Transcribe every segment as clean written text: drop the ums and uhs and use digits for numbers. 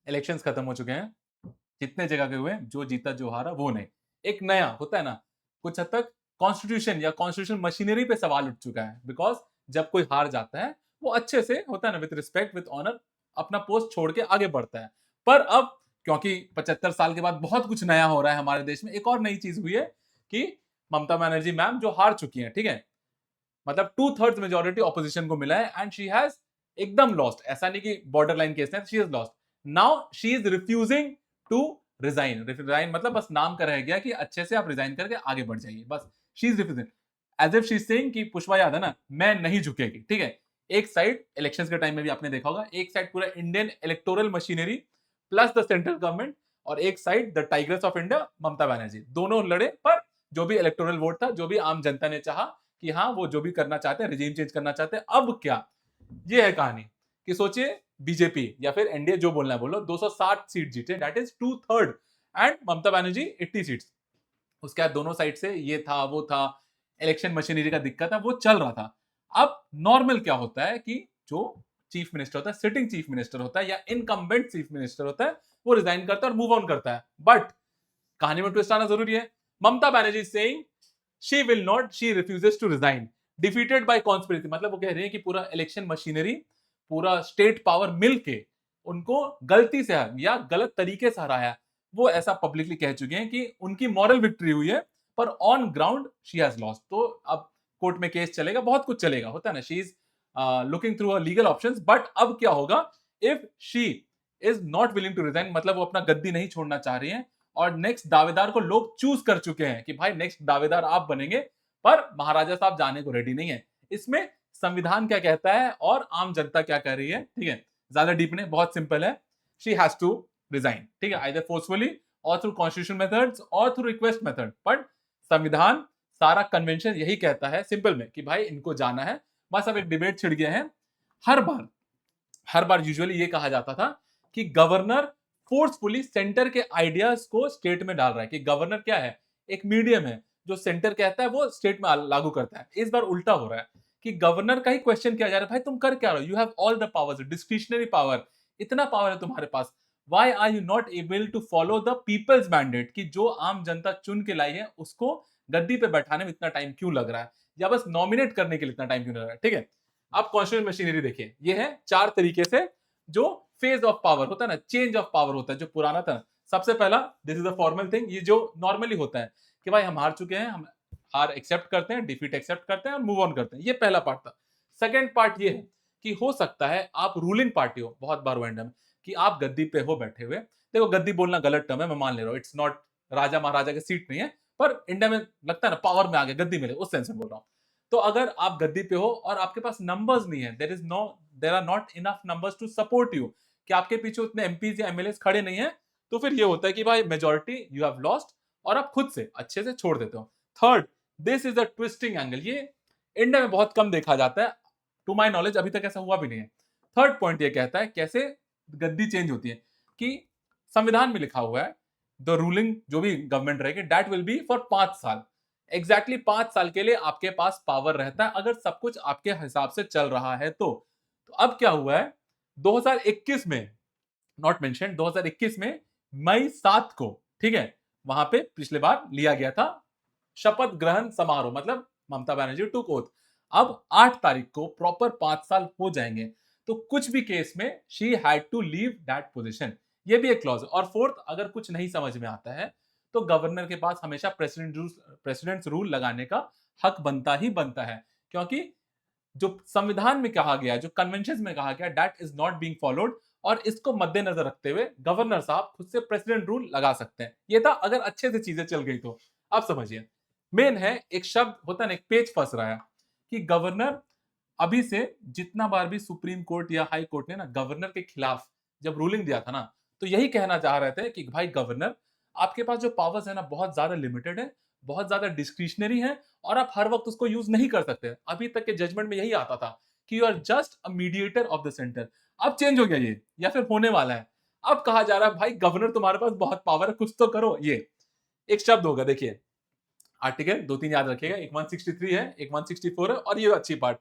Elections खत्म हो चुके हैं, जितने जगह के हुए, जो जीता जो हारा वो नहीं। एक नया होता है ना, कुछ हद तक कॉन्स्टिट्यूशन या कॉन्स्टिट्यूशन मशीनरी पे सवाल उठ चुका है, बिकॉज जब कोई हार जाता है वो अच्छे से होता है ना, विद रिस्पेक्ट विद ऑनर अपना पोस्ट छोड़ के आगे बढ़ता है। पर अब क्योंकि 75 साल के बाद बहुत कुछ नया हो रहा है हमारे देश में, एक और नई चीज हुई है कि ममता बनर्जी मैम जो हार चुकी हैं, ठीक है, मतलब 2/3 मेजोरिटी ऑपोजिशन को मिला है एंड शी हैज एकदम लॉस्ट। ऐसा नहीं कि बॉर्डर लाइन केस है, she is lost. Now she is refusing to resign. Resign मतलब बस नाम का रह गया कि अच्छे से आप रिजाइन करके आगे बढ़ जाइए, बस। She is refusing as if she is saying कि पुष्पा याद है ना, मैं नहीं झुकेगी, ठीक है। एक साइड इलेक्शंस के टाइम में भी आपने देखा होगा, एक साइड पूरा Indian electoral machinery plus the central government, और एक side the tigress of India Mamata Banerjee, दोनों लड़े। पर जो भी इलेक्टोरल वोट था, जो भी आम जनता ने चाहा कि हाँ वो जो भी करना चाहते हैं, रिजीम चेंज करना चाहते हैं, अब क्या, ये है कहानी कि सोचिए बीजेपी या फिर एनडीए जो बोलना है बोलो, 260 सीट जीते, that is 2/3, and Mamata Banerjee 80 seats. उसके बाद दोनों साइड से ये था वो था, इलेक्शन मशीनरी का दिक्कत है, वो चल रहा था। अब नॉर्मल क्या होता है कि जो चीफ मिनिस्टर होता है, सिटिंग चीफ मिनिस्टर होता है या इनकम्बेंट चीफ मिनिस्टर होता है, वो रिजाइन करता है और मूव ऑन करता है। बट कहानी में ट्विस्ट आना जरूरी है। Mamata Banerjee saying she will not, she refuses to resign defeated by conspiracy. मतलब वो कह रही है कि पूरा इलेक्शन मशीनरी, पूरा स्टेट पावर मिलके उनको गलती से या गलत तरीके से हराया। वो ऐसा पब्लिकली कह चुके हैं कि उनकी मॉरल विक्ट्री हुई है, पर on ground she has lost. तो अब कोर्ट में केस चलेगा, बहुत कुछ चलेगा, होता है ना, she is looking through legal options. But अब क्या होगा if she is not willing to resign, मतलब वो अपना गद्दी नहीं छोड़ना चाह रही है, और नेक्स्ट दावेदार को लोग चूज कर चुके हैं कि भाई नेक्स्ट दावेदार आप बनेंगे, पर महाराजा साहब जाने को रेडी नहीं है। इसमें संविधान क्या कहता है और आम जनता क्या कह रही है, ठीक है, ज्यादा डीप नहीं, बहुत सिंपल है। शी हैज टू रिजाइन, ठीक है, आइदर फोर्सफुली और थ्रू कॉन्स्टिट्यूशन मेथड्स और थ्रू रिक्वेस्ट मेथड। बट संविधान, सारा कन्वेंशन यही कहता है सिंपल में कि भाई इनको जाना है। बस अब एक डिबेट छिड़ गया है। हर बार हर बार यूजुअली ये कहा जाता था कि गवर्नर फोर्सफुली सेंटर के आइडियाज को स्टेट में डाल रहा है, कि गवर्नर क्या है, एक मीडियम है, जो सेंटर कहता है वो स्टेट में लागू करता है। इस बार उल्टा हो रहा है कि गवर्नर का ही क्वेश्चन किया जा रहा है, भाई तुम कर क्या रहे हो, you have all the powers, discretionary power, इतना पावर है तुम्हारे पास, why are you not able to follow the people's mandate, कि जो आम जनता चुन के लाई है उसको गद्दी पे बैठाने में इतना टाइम क्यों लग रहा है, या बस नॉमिनेट करने के लिए इतना टाइम क्यों लग रहा है, ठीक है। अब कॉन्स्टिट्यूशन मशीनरी देखिए, ये है 4 तरीके से जो फेज ऑफ पावर होता है ना, चेंज ऑफ पावर होता है, जो पुराना था। सबसे पहला, this is a formal thing, ये जो नॉर्मली होता है कि भाई हम हार चुके हैं, हम हार एक्सेप्ट करते हैं, डिफीट एक्सेप्ट करते हैं और मूव ऑन करते हैं, ये पहला पार्ट था। सेकंड पार्ट ये है कि हो सकता है आप रूलिंग पार्टी हो, बहुत बार हुआ इंडिया में कि आप गद्दी पे हो बैठे हुए, देखो गद्दी बोलना गलत टर्म है, मैं मान ले रहा हूँ, इट्स नॉट राजा महाराजा की सीट नहीं है, पर इंडिया में लगता है ना पावर में आ गया, गद्दी मिले, उस सेंस में बोल रहा हूँ। तो अगर आप गद्दी पे हो और आपके पास नंबर्स नहीं है, there are not enough numbers to support you, कि आपके पीछे उतने एमपीज या एमएलए खड़े नहीं है, तो फिर ये होता है कि भाई मेजोरिटी यू हैव लॉस्ट और आप खुद से अच्छे से छोड़ देते हो। Third, this is the twisting angle, ये इंडिया में बहुत कम देखा जाता है, टू माय नॉलेज अभी तक ऐसा हुआ भी नहीं है। थर्ड पॉइंट ये कहता है कैसे गद्दी चेंज होती है, कि संविधान में लिखा हुआ है द रूलिंग जो भी गवर्नमेंट रहेगी दैट विल बी फॉर 5 साल, एग्जैक्टली 5 साल के लिए आपके पास पावर रहता है, अगर सब कुछ आपके हिसाब से चल रहा है तो अब क्या हुआ है 2021 में, नॉट मेंशन, 2021 में मई 7 को, ठीक है, वहां पे पिछले बार लिया गया था शपथ ग्रहण समारोह, मतलब ममता बनर्जी टुक ओथ। अब 8 तारीख को प्रॉपर 5 साल हो जाएंगे, तो कुछ भी केस में she had to leave that position, ये भी एक क्लॉज। और फोर्थ, अगर कुछ नहीं समझ में आता है तो गवर्नर के पास हमेशा प्रेसिडेंट्स रूल लगाने का हक बनता ही बनता है, क्योंकि जो संविधान में कहा गया, जो कन्वेंशन में कहा गया, that is not being followed, और इसको मद्देनजर रखते हुए गवर्नर साहब खुद से प्रेसिडेंट रूल लगा सकते हैं। ये था अगर अच्छे से चीजें चल गई तो। अब समझिए, मेन है एक शब्द होता है ना, एक पेज फंस रहा है कि गवर्नर, अभी से जितना बार भी सुप्रीम कोर्ट या हाई कोर्ट ने ना गवर्नर के खिलाफ जब रूलिंग दिया था ना, तो यही कहना चाह रहे थे कि भाई गवर्नर, आपके पास जो पावर्स है ना बहुत ज्यादा लिमिटेड है, बहुत ज्यादा डिस्क्रिशनरी है, और आप हर वक्त उसको यूज नहीं कर सकते। अभी तक के जजमेंट में यही आता था कि you are just a mediator of the centre. अब चेंज हो गया ये, या फिर होने वाला है। अब कहा जा रहा है भाई गवर्नर तुम्हारे पास बहुत पावर है, कुछ तो करो। ये एक शब्द होगा, देखिए आर्टिकल 2-3 याद रखिएगा, एक 163 है, एक 164 है, और ये अच्छी पार्ट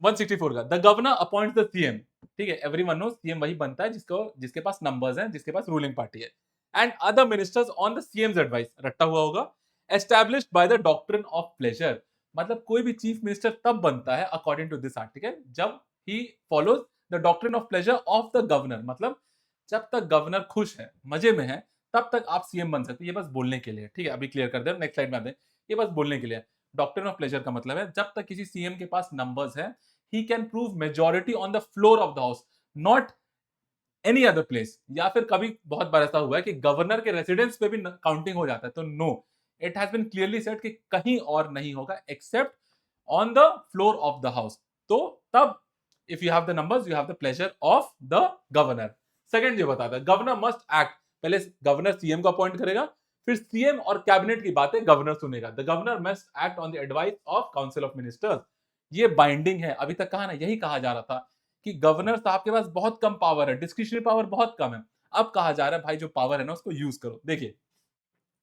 164 का, the governor appoint the CM, ठीक है, एवरीवन नोस सीएम वही बनता है जिसके पास नंबर्स हैं, जिसके पास रूलिंग पार्टी है। And other ministers on the CM's advice, रट्टा हुआ होगा, established by the doctrine of pleasure. मतलब कोई भी चीफ मिनिस्टर तब बनता है अकॉर्डिंग टू दिस आर्टिकल जब he follows the doctrine of pleasure of the governor. मतलब जब तक गवर्नर खुश है, मजे में है, तब तक आप सीएम बन सकते हैं। ये बस बोलने के लिए, ठीक है, अभी क्लियर कर दे, नेक्स्ट स्लाइड में आते हैं। ये बस बोलने के लिए। डॉक्ट्रिन ऑफ प्लेजर का मतलब है जब तक किसी सीएम के पास नंबर्स है, he can prove majority on the floor of the house, not any other place। या फिर कभी बहुत बार ऐसा हुआ है कि गवर्नर के रेसिडेंस पे भी काउंटिंग हो जाता है, तो no, it has been clearly said कि कहीं और नहीं होगा except on the floor of the house. तो तब if you have the numbers you have the pleasure of the governor. Second ये बताता है गवर्नर मस्ट एक्ट, पहले गवर्नर सीएम को अपॉइंट करेगा, फिर सीएम और कैबिनेट की बातें गवर्नर सुनेगा। The governor must act on the advice of council of ministers. ये बाइंडिंग है। अभी तक कहा ना, यही कहा जा रहा था कि गवर्नर साहब के पास बहुत कम पावर है, डिस्क्रिशनरी पावर बहुत कम है। अब कहा जा रहा है भाई जो पावर है ना उसको यूज करो। देखिए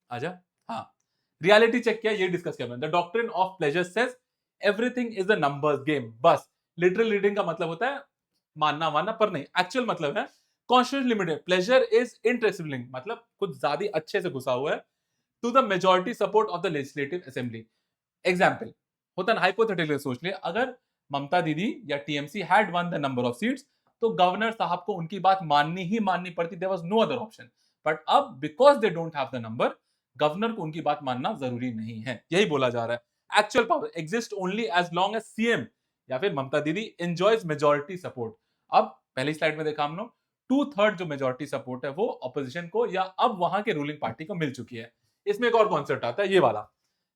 आजा, हाँ, रियलिटी चेक किया, ये डिस्कस किया। The doctrine of pleasure says everything is a numbers game. बस लिटरल रीडिंग का मतलब होता है मानना मानना, पर नहीं, एक्चुअल मतलब है conscious limited. Pleasure is interesting link, मतलब कुछ ज्यादा अच्छे से घुसा हुआ है to the majority support of the legislative assembly. Example होता ना, हाइपोथेटिकली सोच लिया, अगर ममता दीदी या TMC had one the number of seats तो गवर्नर साहब को उनकी बात माननी ही माननी पड़ती, there was no other option. But अब because they don't have the number, governor को उनकी बात मानना जरूरी नहीं है, यही बोला जा रहा है। Actual power exist only as long as CM या फिर ममता दीदी एंजॉयज मेजॉरिटी सपोर्ट। अब पहली स्लाइड में देखा हम लोग, 2/3 जो मेजॉरिटी सपोर्ट है वो ऑपोजिशन को या अब वहां के रूलिंग पार्टी को मिल चुकी है। इसमें एक और कॉन्सेप्ट आता है ये वाला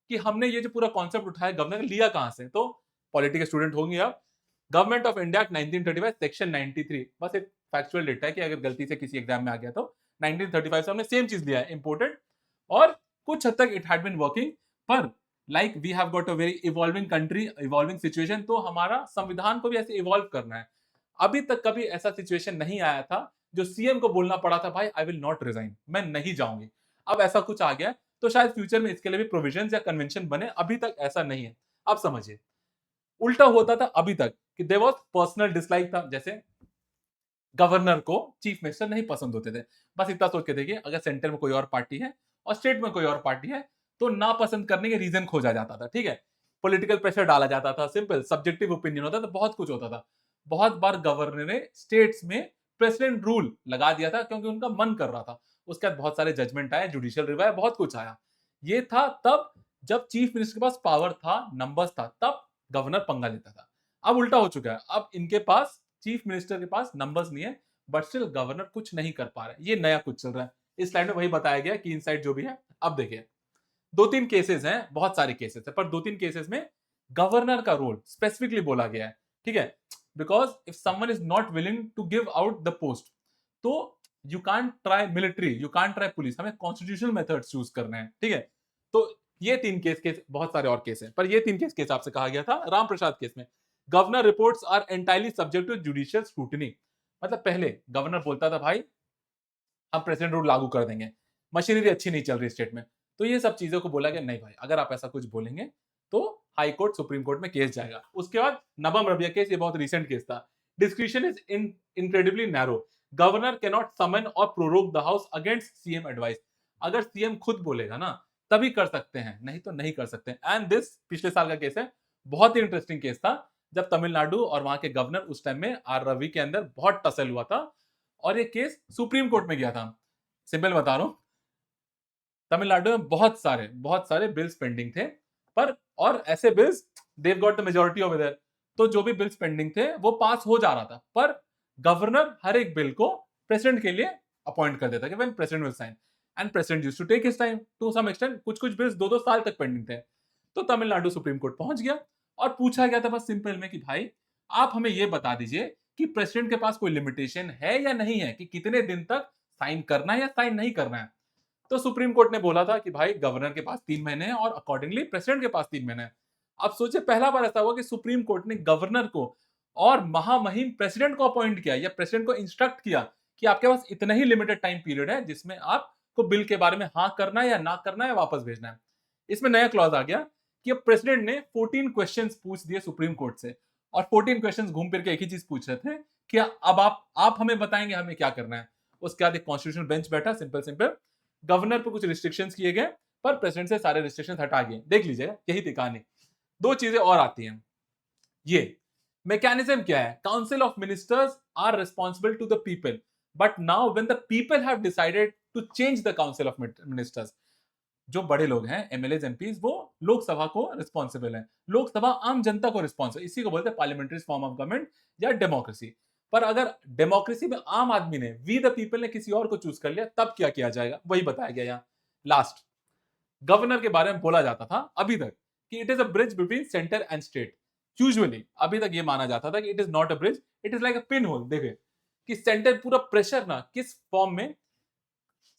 कि हमने ये जो पूरा कॉन्सेप्ट उठाया गवर्नर ने लिया कहां से, तो पॉलिटिकल स्टूडेंट होंगे आप। गवर्नमेंट ऑफ इंडिया 1935 सेक्शन 93, बस एक फैक्चुअल डेटा है कि अगर गलती से किसी एग्जाम में आ गया तो 1935 से हमने सेम चीज लिया है, इंपोर्टेड, और कुछ हद तक इट हैड बीन वर्किंग। पर like we have got a very evolving country, evolving situation, तो हमारा संविधान को भी ऐसे इवॉल्व करना है। अभी तक कभी ऐसा सिचुएशन नहीं आया था जो सीएम को बोलना पड़ा था भाई आई विल नॉट रिजाइन, मैं नहीं जाऊंगी। अब ऐसा कुछ आ गया तो शायद फ्यूचर में इसके लिए भी प्रोविजंस या कन्वेंशन बने, अभी तक ऐसा नहीं है। अब समझिए उल्टा होता था अभी तक कि देयर वाज पर्सनल डिसलाइक था, जैसे गवर्नर को चीफ मिनिस्टर नहीं पसंद होते थे। बस इतना सोच के देखिए, अगर सेंटर में कोई और पार्टी है और स्टेट में कोई और पार्टी है तो नापसंद करने के रीजन खोजा जाता था, ठीक है, पॉलिटिकल प्रेशर डाला जाता था, सिंपल सब्जेक्टिव ओपिनियन होता था, बहुत कुछ होता था। बहुत बार गवर्नर ने स्टेट्स में प्रेसिडेंट रूल लगा दिया था क्योंकि उनका मन कर रहा था। उसके बाद बहुत सारे जजमेंट आए, जुडिशियल रिव्यू, बहुत कुछ आया। ये था तब जब चीफ मिनिस्टर के पास पावर था, नंबर्स था, तब गवर्नर पंगा लेता था। अब उल्टा हो चुका है, अब इनके पास चीफ मिनिस्टर के पास नंबर्स नहीं है बट स्टिल गवर्नर कुछ नहीं कर पा रहे। ये नया कुछ चल रहा है। इस स्लाइड में वही बताया गया कि इनसाइड जो भी है। अब देखिए दो तीन केसेस हैं, बहुत सारे केसेस है, पर दो तीन केसेस में गवर्नर का रोल स्पेसिफिकली बोला गया है, ठीक है, because if someone is not willing to give out the post तो you can't try military, you can't try police, हमें कॉन्स्टिट्यूशनल मेथड्स चूज करने हैं, ठीक है। तो ये तीन केस बहुत सारे और केस हैं, पर ये तीन केस के हिसाब से कहा गया था। राम प्रसाद केस में governor reports are entirely subject to judicial scrutiny. मतलब पहले गवर्नर बोलता था भाई हम प्रेसिडेंट रूल लागू कर देंगे, मशीनरी अच्छी नहीं चल रही स्टेट में, तो ये सब चीजों को बोला गया नहीं भाई अगर आप ऐसा कुछ बोलेंगे तो हाई कोर्ट सुप्रीम कोर्ट में केस जाएगा। उसके बाद नबम रबिया केस, ये बहुत रिसेंट केस था। Discretion is incredibly narrow, governor can not summon or prorogue the house against CM advice. अगर सीएम खुद बोलेगा ना तभी कर सकते हैं, नहीं तो नहीं कर सकते। एंड दिस पिछले साल का केस है, बहुत ही इंटरेस्टिंग केस था जब तमिलनाडु और वहां के गवर्नर उस टाइम में आर रवि के अंदर बहुत टसल हुआ था और ये केस सुप्रीम कोर्ट में गया था। सिंपल बता रहा हूं, तमिलनाडु में बहुत सारे बिल्स पेंडिंग थे, पर और ऐसे bills they've got the majority over there, तो जो भी बिल्स पेंडिंग थे वो पास हो जा रहा था, पर गवर्नर हर एक बिल को प्रेसिडेंट के लिए अपॉइंट कर देता कि when president will sign, and president used to take his time to some extent. कुछ बिल्स 2-2 साल तक पेंडिंग थे। तो तमिलनाडु सुप्रीम कोर्ट पहुंच गया और पूछा गया था बस सिंपल में कि भाई आप हमें ये बता दीजिए कि प्रेसिडेंट के पास कोई लिमिटेशन है या नहीं है कि कितने दिन तक साइन करना है या साइन नहीं करना है। तो सुप्रीम कोर्ट ने बोला था कि भाई गवर्नर के पास 3 महीने हैं और अकॉर्डिंगली प्रेसिडेंट के पास 3 महीने हैं। अब सोचिए पहला बार ऐसा हुआ कि सुप्रीम कोर्ट ने गवर्नर को और महामहिम प्रेसिडेंट को अपॉइंट किया या प्रेसिडेंट को इंस्ट्रक्ट किया कि आपके पास इतना ही लिमिटेड टाइम पीरियड है जिसमें आपको बिल के बारे में हाँ करना है या ना करना है, वापस भेजना है। इसमें नया क्लॉज आ गया कि अब प्रेसिडेंट ने 14 क्वेश्चंस पूछ दिए सुप्रीम कोर्ट से और 14 क्वेश्चंस घूम फिर के एक ही चीज पूछ रहे थे कि अब आप हमें बताएंगे हमें क्या करना है। उसके बाद एक कॉन्स्टिट्यूशनल बेंच बैठा, सिंपल सिंपल गवर्नर पर कुछ रिस्ट्रिक्शंस किए गए, पर प्रेसिडेंट से सारे रिस्ट्रिक्शंस हटा गए। देख लीजिएगा, यही थी कहानी। दो चीजें और आती हैं। ये मैकेनिज्म क्या है? Council of ministers are responsible to the people, but now when the people have decided to change the council of ministers, जो बड़े लोग हैं एमएलए एमपीज, वो लोकसभा को रिस्पॉन्सिबल है। लोकसभा आम जनता को रिस्पॉन्सिबल, इसी को बोलते हैं पार्लियामेंट्री फॉर्म ऑफ गवर्नमेंट या डेमोक्रेसी। पर अगर डेमोक्रेसी में आम आदमी ने, वी द पीपल ने किसी और को चूज कर लिया, तब क्या किया जाएगा? वही बताया गया यहाँ लास्ट। गवर्नर के बारे में बोला जाता था अभी तक कि it is a bridge between centre and state. Usually अभी तक ये माना जाता था कि it is not a bridge, it is like a pin hole. देखिए कि सेंटर पूरा प्रेशर ना किस फॉर्म में,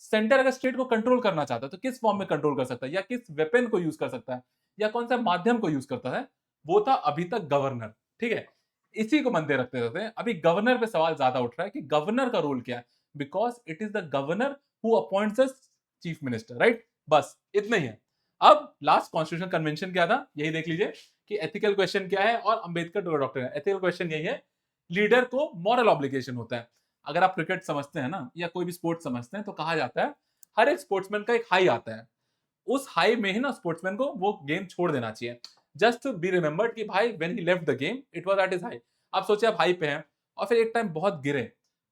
सेंटर अगर स्टेट को कंट्रोल करना चाहता है तो किस फॉर्म में कंट्रोल कर सकता है, या किस वेपन को यूज कर सकता है, या कौन सा माध्यम को यूज करता है, वो था अभी तक गवर्नर। ठीक है, इसी को मद्दे रखते रहते हैं। अभी गवर्नर पे सवाल ज्यादा उठ रहा है कि गवर्नर का रोल क्या है, because it is the governor who appoints the chief minister, right? बस इतना ही है। अब लास्ट कॉन्स्टिट्यूशन कन्वेंशन क्या था, यही देख लीजिए कि एथिकल क्वेश्चन क्या है और अंबेडकर डॉक्टर है। एथिकल क्वेश्चन यही है, लीडर को मॉरल ऑब्लिगेशन होता है। अगर आप क्रिकेट समझते हैं ना, या कोई भी स्पोर्ट्स समझते हैं, तो कहा जाता है हर एक स्पोर्ट्समैन का एक हाई आता है, उस हाई में ही ना स्पोर्ट्समैन को वो गेम छोड़ देना चाहिए, जस्ट टू बी रिमेंबर्ड कि भाई when he left the game it was at his high. आप सोचिए आप हाई पे हैं और फिर एक टाइम बहुत गिरे,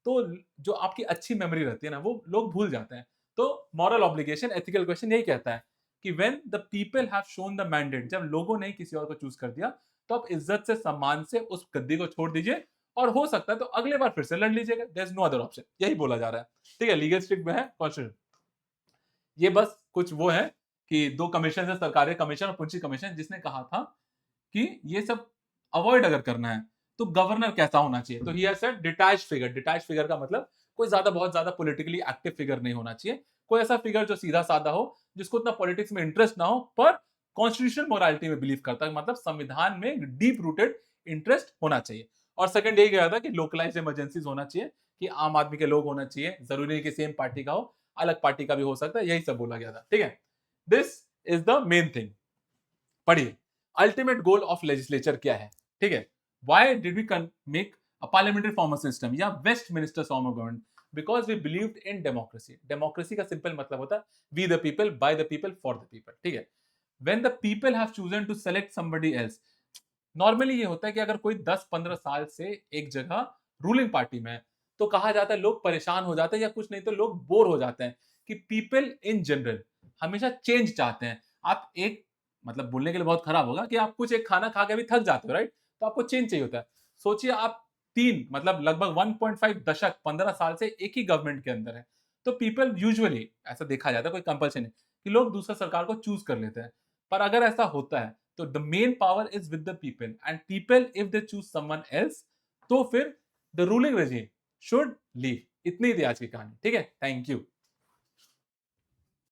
तो जो आपकी अच्छी मेमोरी रहती है ना, वो लोग भूल जाते हैं। तो मॉरल ऑब्लिगेशन, एथिकल क्वेश्चन यही कहता है कि when the people have shown the mandate, जब लोगों ने किसी और को चूज कर दिया, तो आप इज्जत से, सम्मान से उस गद्दी को छोड़ दीजिए, और हो सकता है तो अगले बार फिर से लड़ लीजिएगा। There is no other option, यही बोला जा रहा है। ठीक है, लीगल स्ट्रिक्ट में है कॉन्स्टिट्यूशन। ये बस कुछ वो है कि दो कमीशन है, सरकारी कमीशन और पुंछी कमीशन, जिसने कहा था कि ये सब अवॉइड अगर करना है तो गवर्नर कैसा होना चाहिए। तो he has said detach figure. Detach figure का मतलब कोई ज्यादा, बहुत ज्यादा पॉलिटिकली एक्टिव फिगर नहीं होना चाहिए, कोई ऐसा फिगर जो सीधा साधा हो, जिसको उतना पॉलिटिक्स में इंटरेस्ट ना हो, पर कॉन्स्टिट्यूशन मोरालिटी में बिलीव करता है, मतलब संविधान में डीप रूटेड इंटरेस्ट होना चाहिए। और सेकंड यही कहा था कि लोकलाइज्ड इमरजेंसीज होना चाहिए, कि आम आदमी के लोग होना चाहिए, जरूरी नहीं कि सेम पार्टी का हो, अलग पार्टी का भी हो सकता है, यही सब बोला गया था। ठीक है, this is the main thing. पढ़िए, अल्टीमेट गोल ऑफ लेजिस्लेचर क्या है। ठीक है, why did we make a parliamentary form of system या Westminster form of government? Because we believed in democracy. Democracy का सिंपल मतलब होता है we the people, by the people, for the people. ठीक है, when the people have chosen to select somebody else, normally ये होता है कि अगर कोई 10-15 साल से एक जगह रूलिंग पार्टी में है, तो कहा जाता है लोग परेशान हो जाते हैं, या कुछ नहीं तो लोग बोर हो जाते हैं, कि पीपल इन जनरल हमेशा चेंज चाहते हैं। आप एक, मतलब बोलने के लिए बहुत खराब होगा कि आप कुछ एक खाना खा के भी थक जाते हो, राइट? तो आपको चेंज चाहिए होता है। सोचिए आप तीन, मतलब लगभग 1.5 दशक, 15 साल से एक ही गवर्नमेंट के अंदर है, तो पीपल यूजुअली, ऐसा देखा जाता है, कोई कंपल्शन नहीं कि लोग दूसरा सरकार को चूज कर लेते हैं। पर अगर ऐसा होता है तो the main power is with the people, and people if they choose someone else, तो फिर the ruling regime should leave. इतनी थी आज की कहानी। ठीक है, थैंक यू।